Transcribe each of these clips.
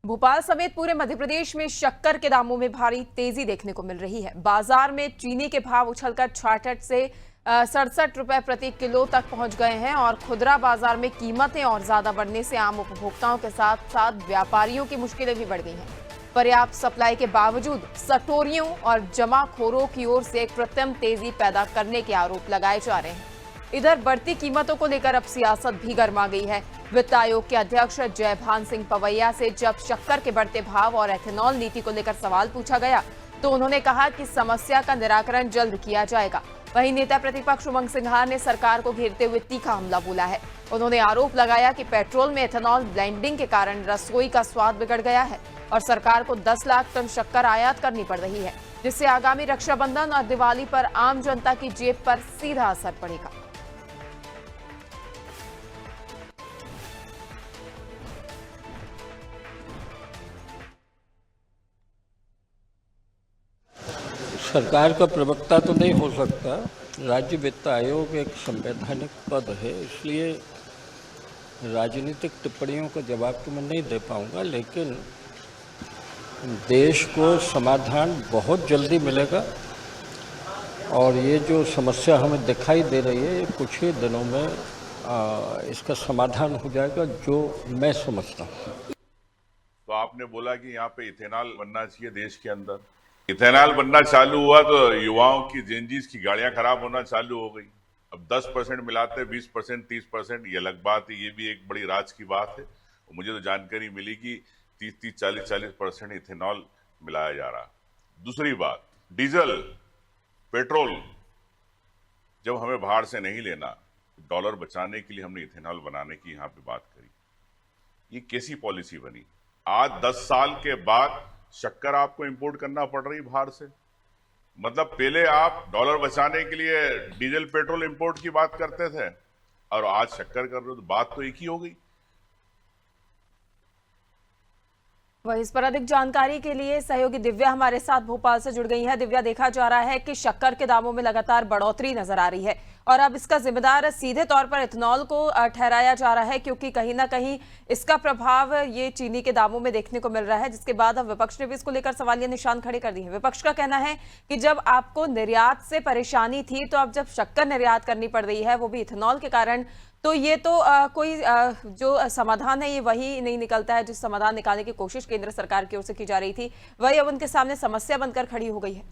भोपाल समेत पूरे मध्य प्रदेश में शक्कर के दामों में भारी तेजी देखने को मिल रही है। बाजार में चीनी के भाव उछलकर 66 से 67 रुपए प्रति किलो तक पहुंच गए हैं और खुदरा बाजार में कीमतें और ज्यादा बढ़ने से आम उपभोक्ताओं के साथ साथ व्यापारियों की मुश्किलें भी बढ़ गई हैं। पर्याप्त सप्लाई के बावजूद सटोरियों और जमाखोरों की ओर से कृत्रिम तेजी पैदा करने के आरोप लगाए जा रहे हैं। इधर बढ़ती कीमतों को लेकर अब सियासत भी गर्मा गई है। वित्त आयोग के अध्यक्ष जयभान सिंह पवैया से जब शक्कर के बढ़ते भाव और एथेनॉल नीति को लेकर सवाल पूछा गया तो उन्होंने कहा कि समस्या का निराकरण जल्द किया जाएगा। वहीं नेता प्रतिपक्ष उमंग सिंघार ने सरकार को घेरते हुए तीखा हमला बोला है। उन्होंने आरोप लगाया कि पेट्रोल में एथेनॉल ब्लेंडिंग के कारण रसोई का स्वाद बिगड़ गया है और सरकार को 10 लाख टन शक्कर आयात करनी पड़ रही है, जिससे आगामी रक्षाबंधन और दिवाली पर आम जनता की जेब पर सीधा असर पड़ेगा। सरकार का प्रवक्ता तो नहीं हो सकता। राज्य वित्त आयोग एक संवैधानिक पद है, इसलिए राजनीतिक टिप्पणियों का जवाब तो मैं नहीं दे पाऊंगा, लेकिन देश को समाधान बहुत जल्दी मिलेगा और ये जो समस्या हमें दिखाई दे रही है ये कुछ ही दिनों में इसका समाधान हो जाएगा, जो मैं समझता हूँ। तो आपने बोला कि यहाँ पे इथेनॉल बनना चाहिए देश के अंदर। इथेनॉल बनना चालू हुआ तो युवाओं की जेनजीज की गाड़ियां खराब होना चालू हो गई। अब 10% मिलाते 20%, 30%, ये अलग बात है, ये भी एक बड़ी राज की बात है। मुझे तो जानकारी मिली कि 30-30, 40-40% इथेनॉल मिलाया जा रहा। दूसरी बात, डीजल, पेट्रोल जब हमें बाहर से नहीं लेना, डॉलर बचाने के लिए हमने इथेनॉल बनाने की यहाँ पे बात करी। ये कैसी पॉलिसी बनी? आज 10 साल के बाद शक्कर आपको इंपोर्ट करना पड़ रही बाहर से। मतलब पहले आप डॉलर बचाने के लिए डीजल पेट्रोल इंपोर्ट की बात करते थे और आज शक्कर कर रहे हो, तो बात तो एक ही हो गई। वहीं इस पर अधिक जानकारी के लिए सहयोगी दिव्या हमारे साथ भोपाल से जुड़ गई है। दिव्या, देखा जा रहा है कि शक्कर के दामों में लगातार बढ़ोतरी नजर आ रही है और अब इसका जिम्मेदार सीधे तौर पर इथेनॉल को ठहराया जा रहा है, क्योंकि कहीं ना कहीं इसका प्रभाव ये चीनी के दामों में देखने को मिल रहा है, जिसके बाद अब विपक्ष ने भी इसको लेकर सवालिया निशान खड़े कर दिए हैं। विपक्ष का कहना है कि जब आपको निर्यात से परेशानी थी तो अब जब शक्कर निर्यात करनी पड़ रही है वो भी इथेनॉल के कारण, तो ये तो कोई जो समाधान है ये वही नहीं निकलता है जिस समाधान निकालने की कोशिश केंद्र सरकार की ओर से की जा रही थी, वही अब उनके सामने समस्या बनकर खड़ी हो गई है।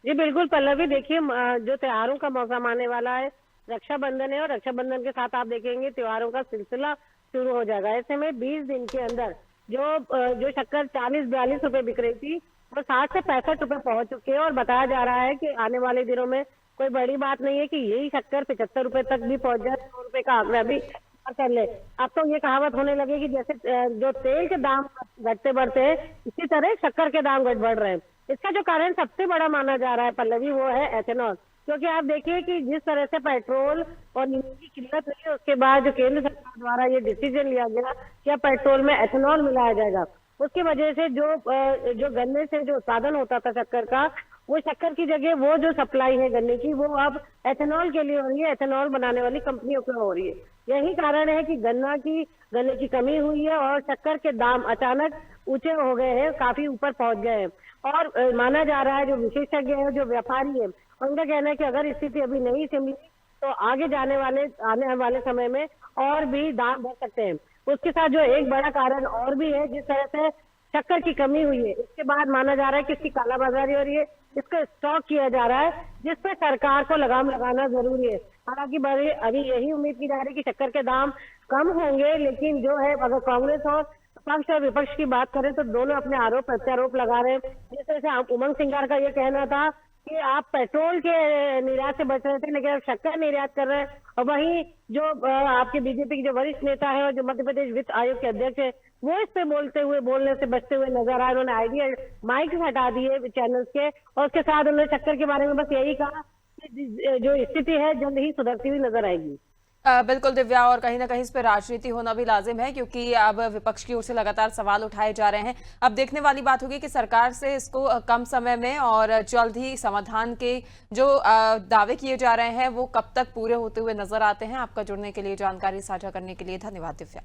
जी बिल्कुल पल्लवी, देखिए जो त्योहारों का मौसम आने वाला है, रक्षाबंधन है और रक्षाबंधन के साथ आप देखेंगे त्योहारों का सिलसिला शुरू हो जाएगा। ऐसे में 20 दिन के अंदर जो शक्कर 40-42 रुपए बिक रही थी वो 60 से 65 रुपए पहुंच चुके हैं और बताया जा रहा है कि आने वाले दिनों में कोई बड़ी बात नहीं है कि यही शक्कर 75 रुपए तक भी पहुंच जाए। 100 रुपए का आंकड़ा भी कर ले। अब तो ये कहावत होने लगेगी जैसे जो तेल के दाम घटते बढ़ते हैं इसी तरह शक्कर के दाम बढ़ रहे हैं। इसका जो कारण सबसे बड़ा माना जा रहा है पल्लवी वो है एथेनॉल, क्योंकि आप देखिए कि जिस तरह से पेट्रोल और नींबू की किल्लत हुई है उसके बाद जो केंद्र सरकार द्वारा ये डिसीजन लिया गया कि अब पेट्रोल में एथेनॉल मिलाया जाएगा, उसकी वजह से जो गन्ने से जो उत्पादन होता था शक्कर का, वो शक्कर की जगह वो जो सप्लाई है गन्ने की वो अब एथेनॉल के लिए हो रही है, एथेनॉल बनाने वाली कंपनियों को हो रही है। यही कारण है कि गन्ने की कमी हुई है और शक्कर के दाम अचानक ऊंचे हो गए हैं, काफी ऊपर पहुंच गए हैं। और माना जा रहा है जो विशेषज्ञ है, जो व्यापारी है, उनका कहना है कि अगर स्थिति अभी नहीं संभली तो आगे आने वाले समय में और भी दाम बढ़ सकते हैं। उसके साथ जो एक बड़ा कारण और भी है, जिस तरह से शक्कर की कमी हुई है इसके बाद माना जा रहा है कि इसकी कालाबाजारी हो रही है, इसका स्टॉक किया जा रहा है, जिसपे सरकार को लगाम लगाना जरूरी है। हालांकि अभी यही उम्मीद की जा रही है कि शक्कर के दाम कम होंगे, लेकिन जो है अगर कांग्रेस और पक्ष और विपक्ष की बात करें तो दोनों अपने आरोप प्रत्यारोप लगा रहे हैं। जिस तरह से उमंग सिंघार का ये कहना था कि आप पेट्रोल के निर्यात से बच रहे थे लेकिन आप शक्कर निर्यात कर रहे हैं, और वहीं जो आपके बीजेपी के जो वरिष्ठ नेता है और जो मध्य प्रदेश वित्त आयोग के अध्यक्ष है वो इस पे बोलने से बचते हुए नजर आए। उन्होंने आइडिया माइक हटा दिए चैनल्स के और उसके साथ उन्होंने शक्कर के बारे में बस यही कहा कि जो स्थिति है जल्द ही सुधरती हुई नजर आएगी। बिल्कुल दिव्या, और कहीं ना कहीं इस पर राजनीति होना भी लाजिम है, क्योंकि अब विपक्ष की ओर से लगातार सवाल उठाए जा रहे हैं। अब देखने वाली बात होगी कि सरकार से इसको कम समय में और जल्द ही समाधान के जो दावे किए जा रहे हैं वो कब तक पूरे होते हुए नजर आते हैं। आपका जुड़ने के लिए, जानकारी साझा करने के लिए धन्यवाद दिव्या।